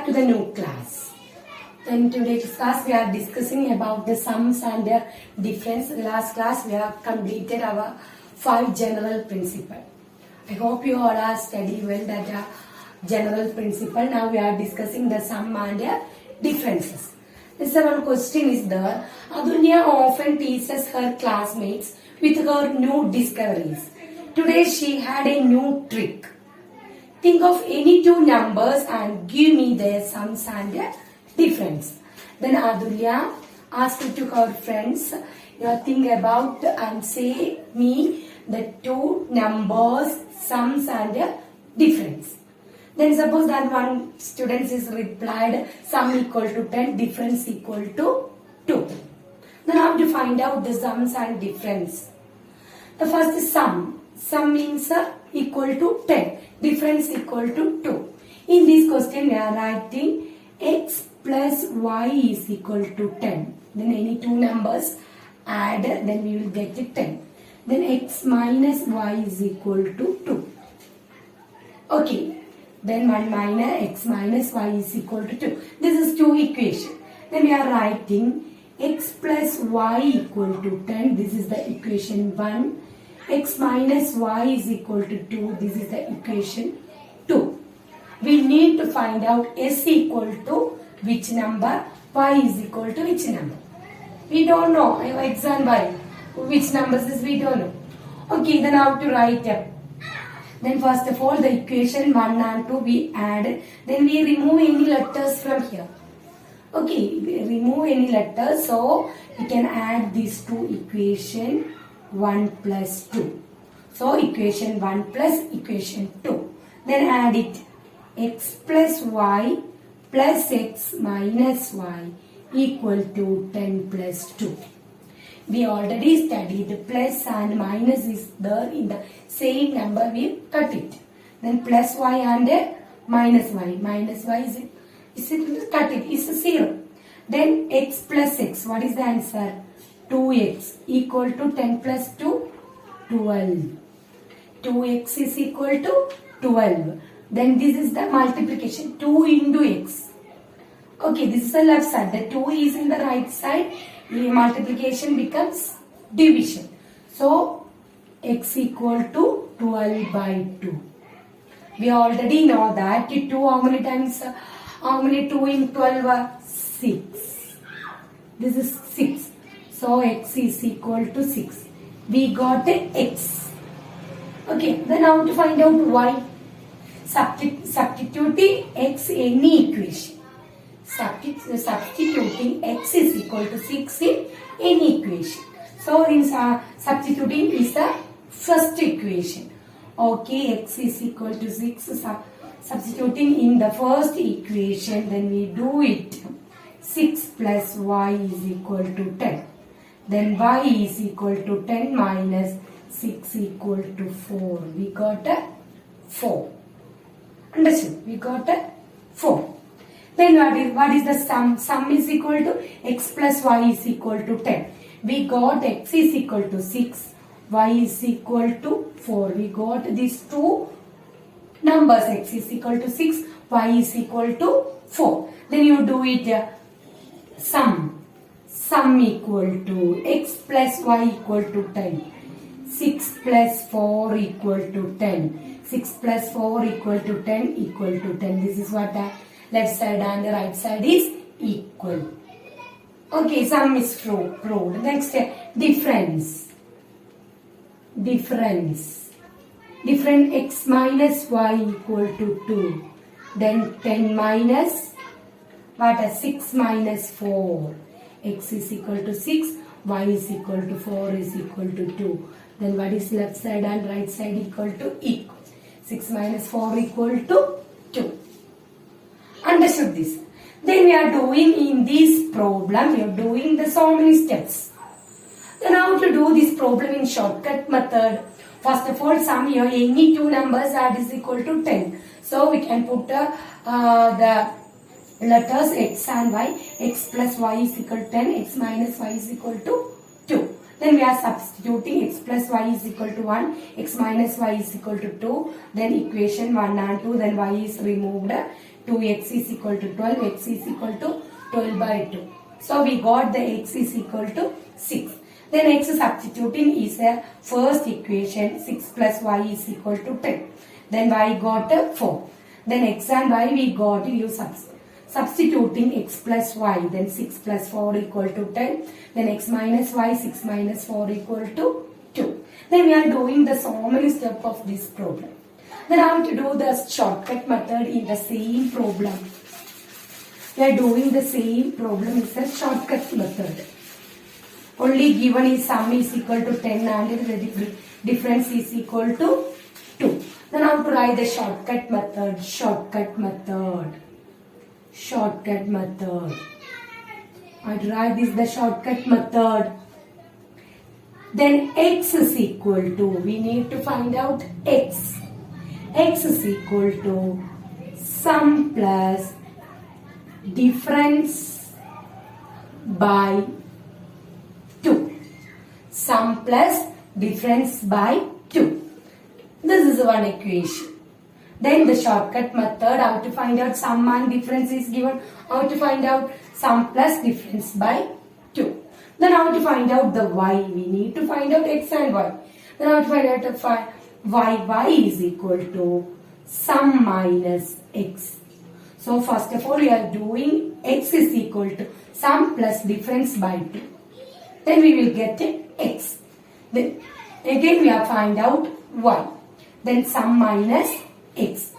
back to the new class. In today's class we are discussing about the sums and their difference. Last class we have completed our 5 general principle. I hope you all are studying well that general principle. Now we are discussing the sum and their differences. This one question is there. Adunya often teases her classmates with her new discoveries. Today she had a new trick. Think of any two numbers and give me their sums and their difference. Then Adulya asked to her friends, think about and say me the two numbers, sums and their difference. Then suppose that one student is replied sum equal to 10, difference equal to 2. Then I have to find out the sums and difference. The first is sum. Sum means equal to 10. Difference equal to 2. In this question we are writing x plus y is equal to 10. Then any two numbers add, then we will get it 10. Then x minus y is equal to 2. Okay. Then 1 minus x minus y is equal to 2. This is two equation. Then we are writing x plus y equal to 10. This is the equation 1. X minus y is equal to 2. This is the equation 2. We need to find out s equal to which number, y is equal to which number. We don't know. X and y. Which numbers is we don't know. Okay, then how to write up. Then first of all the equation 1 and 2 we add. Then we remove any letters from here. Okay, we remove any letters. So we can add these two equation 1 plus 2. So equation 1 plus equation 2. Then add it. X plus y plus x minus y equal to 10 plus 2. We already studied plus and minus is there in the same number, we cut it. Then plus y and minus y. Minus y is it cut it, is 0. Then x plus x, what is the answer? 2x equal to 10 plus 2, 12. 2x is equal to 12. Then this is the multiplication, 2 into x. Okay, this is the left side. The 2 is in the right side. The multiplication becomes division. So, x equal to 12 by 2. We already know that 2 how many times, how many 2 in 12? 6. This is 6. So, x is equal to 6. We got x. Okay, then how to find out y? Substituting x any equation. Substituting x is equal to 6 in any equation. So, in substituting is the first equation. Okay, x is equal to 6. Substituting in the first equation, then we do it. 6 plus y is equal to 10. Then y is equal to 10 minus 6 equal to 4. We got a 4. Understood? We got a 4. Then what is the sum? Sum is equal to x plus y is equal to 10. We got x is equal to 6. Y is equal to 4. We got these two numbers. X is equal to 6. Y is equal to 4. Then you do it. Sum. Sum equal to x plus y equal to 10. 6 plus 4 equal to 10. 6 plus 4 equal to 10 equal to 10. This is what the left side and the right side is equal. Okay, sum is proved. Next, difference. Difference. Different x minus y equal to 2. Then 10 minus, what is 6 minus 4. X is equal to 6, y is equal to 4 is equal to 2. Then what is left side and right side equal to equal. 6 minus 4 equal to 2. Understood this? Then we are doing in this problem, we are doing the so many steps. Then how to do this problem in shortcut method? First of all, sum here, any two numbers add is equal to 10. So we can put the letters x and y. X plus y is equal to 10, x minus y is equal to 2. Then we are substituting x plus y is equal to 1, x minus y is equal to 2. Then equation 1 and 2, then y is removed. 2x is equal to 12, x is equal to 12 by 2. So we got the x is equal to 6. Then x substituting is a first equation, 6 plus y is equal to 10. Then y got a 4. Then x and y we got you substituting x plus y. Then 6 plus 4 equal to 10. Then x minus y, 6 minus 4 equal to 2. Then we are doing the so many steps of this problem. Then I have to do the shortcut method in the same problem. We are doing the same problem is a shortcut method. Only given is sum is equal to 10 and the difference is equal to 2. Then I have to write the shortcut method. Shortcut method. Shortcut method. I have to write this the shortcut method. Then x is equal to, we need to find out x. X is equal to sum plus difference by 2. Sum plus difference by 2. This is one equation. Then the shortcut method, how to find out sum and difference is given. How to find out sum plus difference by 2. Then how to find out the y. We need to find out x and y. Then how to find out the y is equal to sum minus x. So first of all we are doing x is equal to sum plus difference by 2. Then we will get x. Then again we have find out y. Then sum minus x.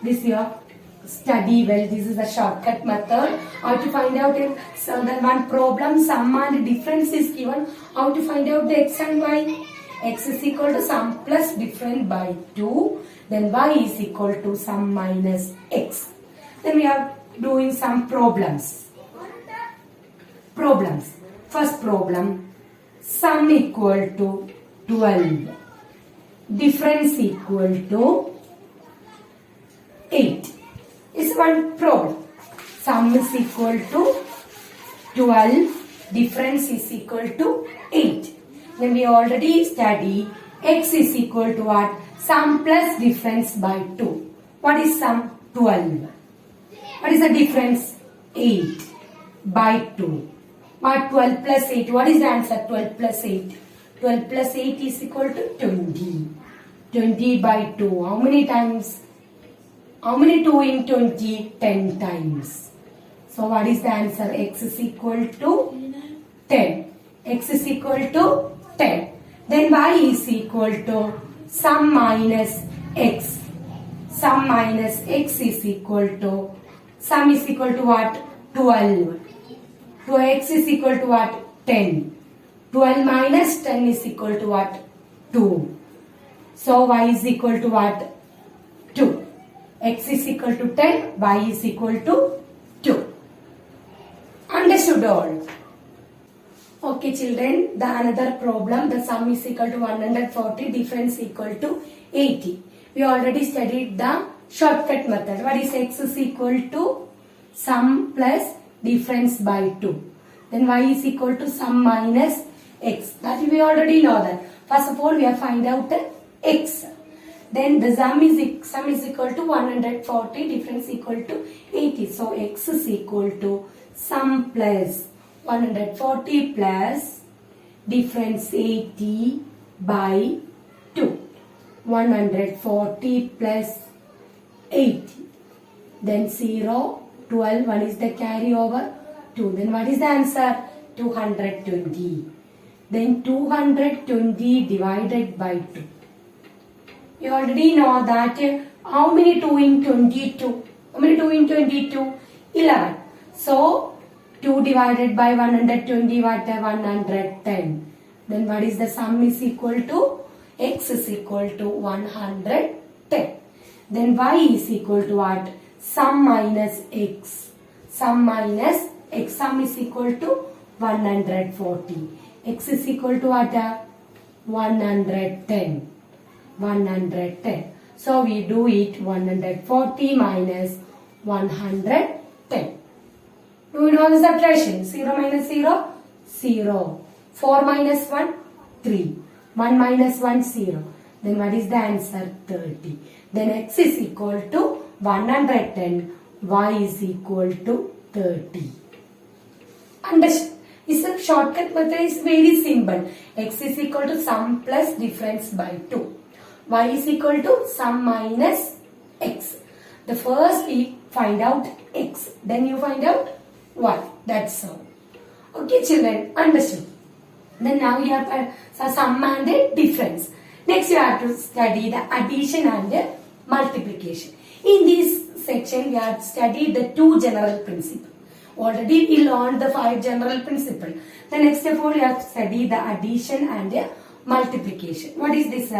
This you have study well. This is the shortcut method. How to find out it? So the one problem sum and difference is given. How to find out the x and y? X is equal to sum plus difference by 2. Then y is equal to sum minus x. Then we are doing some problems. Problems. First problem. Sum equal to 12. Difference equal to 8. Is one problem. Sum is equal to 12. Difference is equal to 8. Then we already study x is equal to what? Sum plus difference by 2. What is sum? 12. What is the difference? 8 by 2. What 12 plus 8? What is the answer? 12 plus 8. 12 plus 8 is equal to 20. 20 by 2. How many times? How many 2 in 20? 10 times. So what is the answer? X is equal to 10. X is equal to 10. Then y is equal to sum minus x. Sum minus x is equal to, sum is equal to what? 12. So x is equal to what? 10. 12 minus 10 is equal to what? 2. So y is equal to what? 2. X is equal to 10, y is equal to 2. Understood all? Okay children, the another problem, the sum is equal to 140, difference equal to 80. We already studied the shortcut method. What is x is equal to sum plus difference by 2. Then y is equal to sum minus x. That we already know that. First of all, we have find out x. Then the sum is equal to 140, difference equal to 80. So x is equal to sum plus 140 plus difference 80 by 2. 140 plus 80. Then 0, 12, 1 is the carryover, 2. Then what is the answer? 220. Then 220 divided by 2. You already know that how many 2 in 22? How many 2 in 22? 11. So 2 divided by 120, what? 110. Then what is the sum is equal to? X is equal to 110. Then y is equal to what? Sum minus x. Sum minus x. Sum is equal to 140. X is equal to what? 110. 110. So we do it 140 minus 110. Do you know the subtraction? 0 minus 0? 0. 4 minus 1? 3. 1 minus 1? 0. Then what is the answer? 30. Then x is equal to 110. y is equal to 30. Understand? This shortcut method is very simple. X is equal to sum plus difference by 2. Y is equal to sum minus x. The first we find out x, then you find out y. That's all. Okay, children, understood. Then now you have sum and the difference. Next you have to study the addition and the multiplication. In this section we have studied the 2 general principles. Already we learned the 5 general principles. The next of all you have to study the addition and the multiplication. What is this?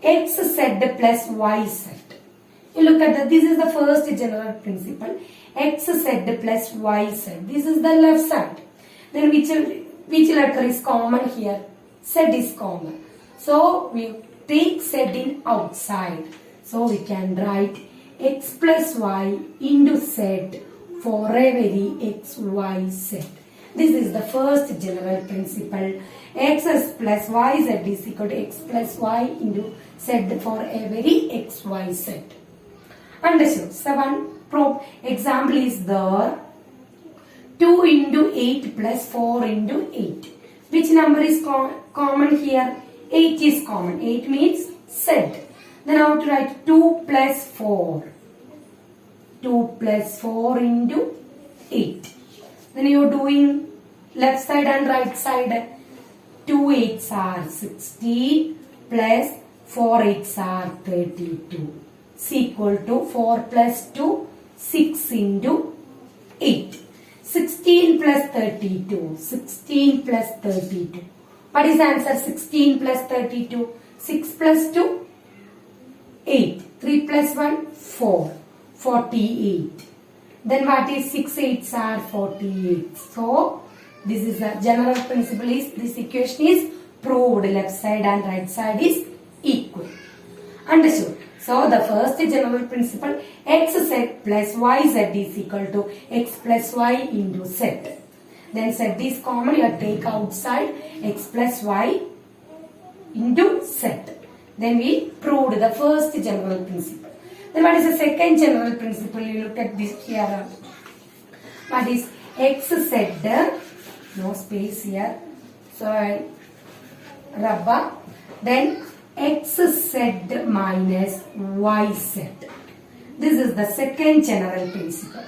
X z plus y z. You look at this is the first general principle. X z plus y z. This is the left side. Then which letter is common here? Z is common. So we take z in outside. So we can write x plus y into z for every x, y, z. This is the first general principle. X plus y z is equal to x plus y into z for every x, y, z. Understood? So one example is there. 2 into 8 plus 4 into 8. Which number is common here? 8 is common. 8 means z. Then I have to write 2 plus 4. 2 plus 4 into 8. Then you are doing left side and right side. 2 8s are 16 plus 4 8s are 32. Is equal to 4 plus 2, 6 into 8. 16 plus 32. 16 plus 32. What is the answer? 16 plus 32. 6 plus 2, 8. 3 plus 1, 4. 48. Then what is 6 8s are 48. So this is the general principle is this equation is proved. Left side and right side is equal. Understood? So the first general principle x z plus y z is equal to x plus y into z. Then z is common. You take outside x plus y into z. Then we proved the first general principle. Then what is the second general principle? You look at this here. What is x z? No space here. So rubber. Then x z minus y z. This is the second general principle.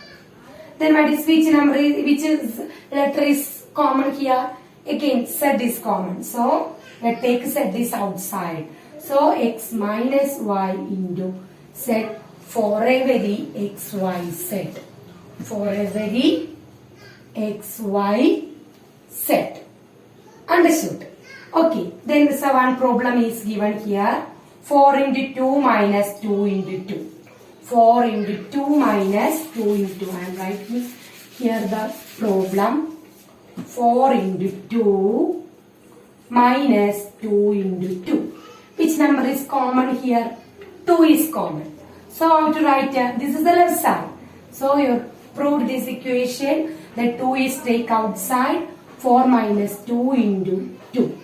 Then what is which number? Which is letter is common here? Again z is common. So let's take z is outside. So x minus y into z for every x y z. For every x y z. Understood? Okay. Then so one problem is given here. 4 into 2 minus 2 into 2. 4 into 2 minus 2 into 2. I am writing here the problem. 4 into 2 minus 2 into 2. Which number is common here? 2 is common. So I have to write this is the left side. So you prove this equation that 2 is take outside. 4 minus 2 into 2.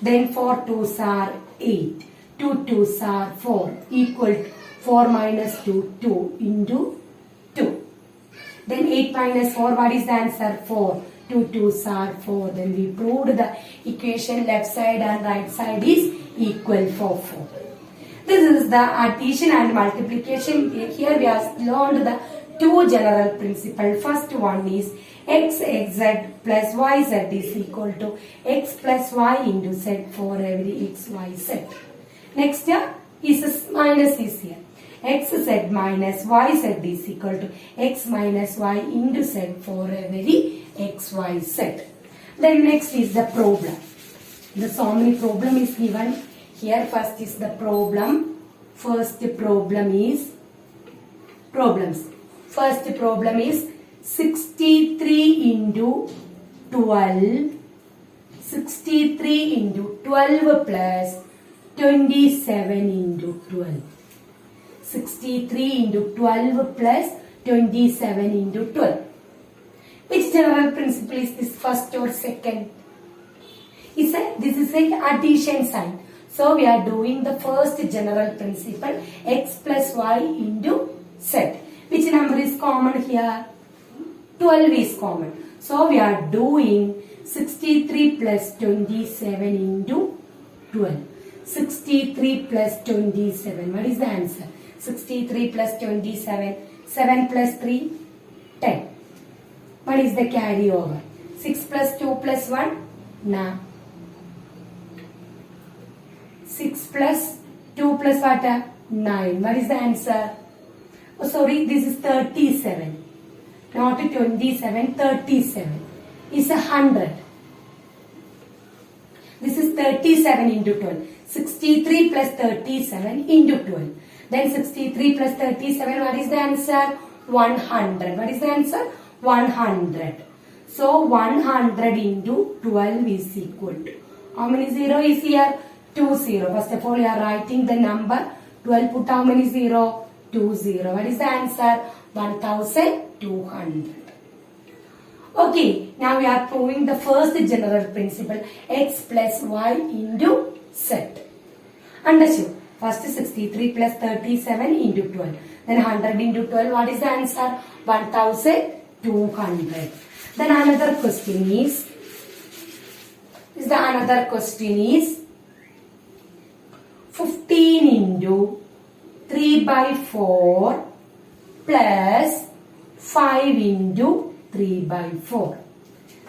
Then 4 2s are 8. 2 2s are 4 equal to 4 minus 2 2 into 2. Then 8 minus 4, what is the answer? 4. 2 2s are 4. Then we proved the equation left side and right side is equal for 4. This is the addition and multiplication. Here we have learned the 2 general principles. First one is x z plus y z is equal to x plus y into z for every x y z. Next is minus is here. X z minus y z is equal to x minus y into z for every x y z. Then next is the problem. The so many problem is given here. First is the problem. First problem is problems. First problem is 63 into 12. 63 into 12 plus 27 into 12. 63 into 12 plus 27 into 12. Which general principle is this, first or second? This is an addition sign. So we are doing the first general principle, x plus y into z. Which number is common here? 12 is common. So we are doing 63 plus 27 into 12. 63 plus 27. What is the answer? 63 plus 27. 7 plus 3, 10. What is the carryover? 6 plus 2 plus 1? 9. 6 plus 2 plus what? 9. What is the answer? Oh, sorry, this is 37. Not 27, 37. Is 100. This is 37 into 12. 63 plus 37 into 12. Then 63 plus 37, what is the answer? 100. What is the answer? 100. So 100 into 12 is equal to, how many 0 is here? 2 0. First of all, you are writing the number. 12 put how many 0? 2 0. What is the answer? 1200. Okay, now we are proving the first general principle, x plus y into z. Understood? First 63 plus 37 into 12. Then 100 into 12, what is the answer? 1200. Then another question is 15 into 3 by 4 plus 5 into 3 by 4.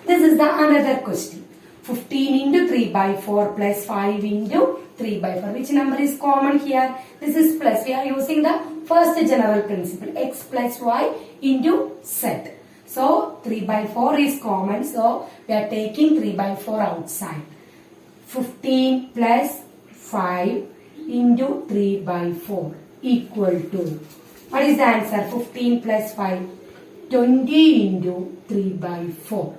This is the another question. 15 into 3 by 4 plus 5 into 3 by 4. Which number is common here? This is plus. We are using the first general principle. X plus y into z. So 3 by 4 is common. So we are taking 3 by 4 outside. 15 plus 5 into 3 by 4 equal to. What is the answer? 15 plus 5. 20 into 3 by 4.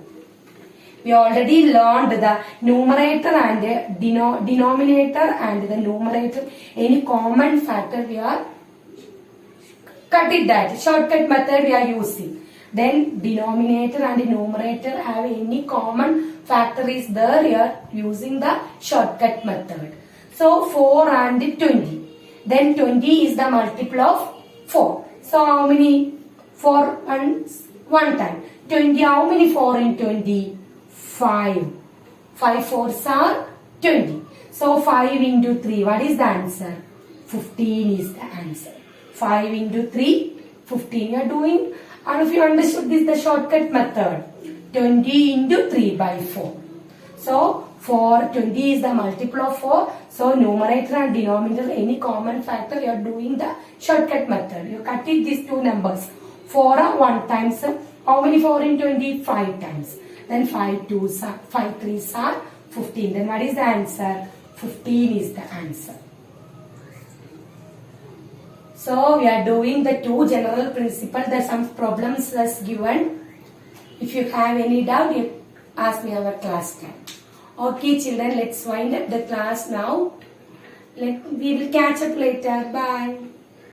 We already learned the numerator and denominator and the numerator. Any common factor we are cut it that. Shortcut method we are using. Then denominator and numerator have any common factor is there. We are using the shortcut method. So 4 and 20. Then 20 is the multiple of 4. So how many? 4 and 1 time. 20, how many 4 in 20? 5. 5 4s are 20. So 5 into 3, what is the answer? 15 is the answer. 5 into 3, 15 you are doing. And if you understood this, the shortcut method. 20 into 3 by 4. So 20 is the multiple of 4. So numerator and denominator, any common factor, you are doing the shortcut method. You cut it these two numbers. 4 are 1 times. How many 4 in 20? 5 times. Then 5 3s are 15. Then what is the answer? 15 is the answer. So we are doing the two general principles. There are some problems as given. If you have any doubt, you ask me our class time. Okay children, let's wind up the class now. We will catch up later. Bye.